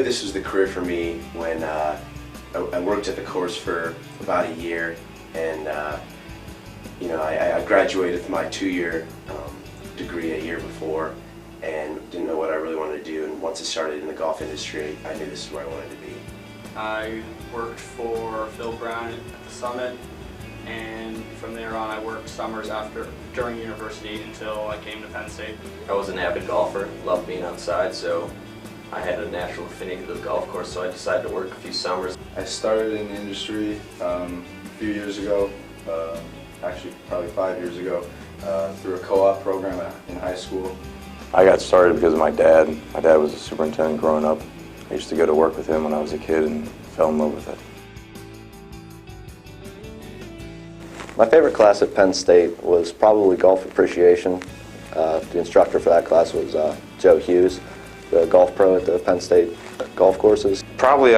this was the career for me when I worked at the course for about a year, and I graduated with my 2-year degree a year before, and didn't know what I really wanted to do. And once I started in the golf industry, I knew this is where I wanted to be. I worked for Phil Brown at the Summit, and from there on I worked summers during university until I came to Penn State. I was an avid golfer, loved being outside, so I had a natural affinity to the golf course, so I decided to work a few summers. I started in the industry a few years ago, actually probably 5 years ago, through a co-op program in high school. I got started because of my dad. My dad was a superintendent growing up. I used to go to work with him when I was a kid and fell in love with it. My favorite class at Penn State was probably golf appreciation. The instructor for that class was Joe Hughes, the golf pro at the Penn State golf courses. Probably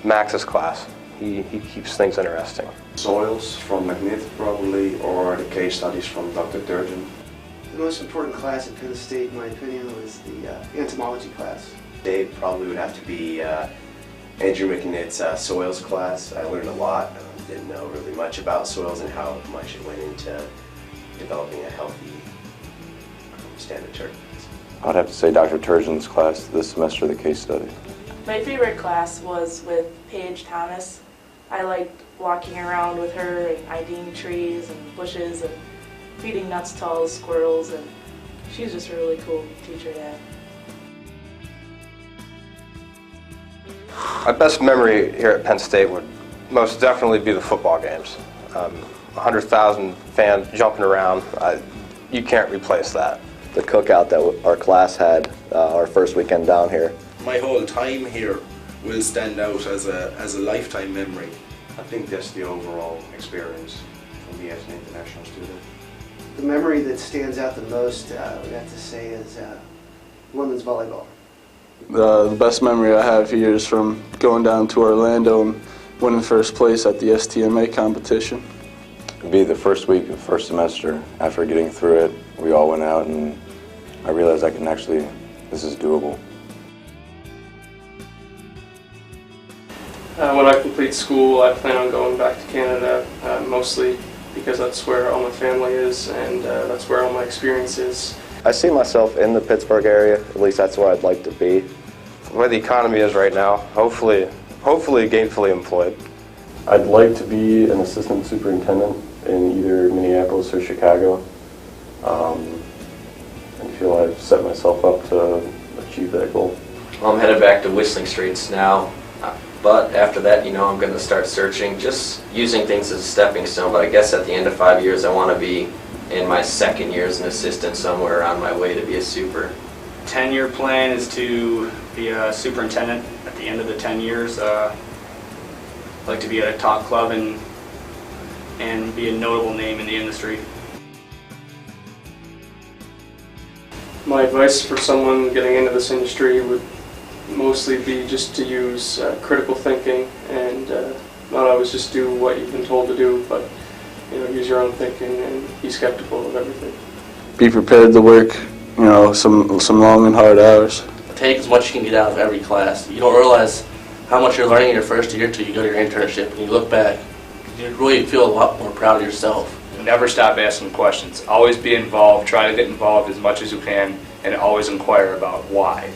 Max's class. He keeps things interesting. Soils from McNitt probably, or the case studies from Dr. Turgeon. The most important class at Penn State, in my opinion, was the entomology class. They probably would have to be Andrew McNitt's soils class. I learned a lot. Didn't know really much about soils and how much it went into developing a healthy standard turfgrass. I'd have to say Dr. Turgeon's class this semester, the case study. My favorite class was with Paige Thomas. I liked walking around with her and IDing trees and bushes and feeding nuts to all the squirrels, and she's just a really cool teacher to have. My best memory here at Penn State would most definitely be the football games. 100,000 fans jumping around. You can't replace that. The cookout that our class had our first weekend down here. My whole time here will stand out as a lifetime memory. I think that's the overall experience for me as an international student. The memory that stands out the most, I would have to say, is women's volleyball. The best memory I have here is from going down to Orlando and winning first place at the STMA competition. It'd be the first week of first semester. After getting through it, we all went out and I realized this is doable. When I complete school, I plan on going back to Canada, mostly because that's where all my family is and that's where all my experience is. I see myself in the Pittsburgh area, at least that's where I'd like to be. The way the economy is right now, hopefully gainfully employed. I'd like to be an assistant superintendent in either Minneapolis or Chicago. I feel I've set myself up to achieve that goal. Well, I'm headed back to Whistling Straits now, but after that, I'm going to start searching, just using things as a stepping stone. But I guess at the end of 5 years, I want to be in my second year as an assistant somewhere on my way to be a super. 10-year plan is to be a superintendent at the end of the 10 years. I'd like to be at a top club and be a notable name in the industry. My advice for someone getting into this industry would mostly be just to use critical thinking and not always just do what you've been told to do, but use your own thinking and be skeptical of everything. Be prepared to work, some long and hard hours. Take as much you can get out of every class. You don't realize how much you're learning in your first year until you go to your internship and you look back. You really feel a lot more proud of yourself. Never stop asking questions. Always be involved. Try to get involved as much as you can and always inquire about why.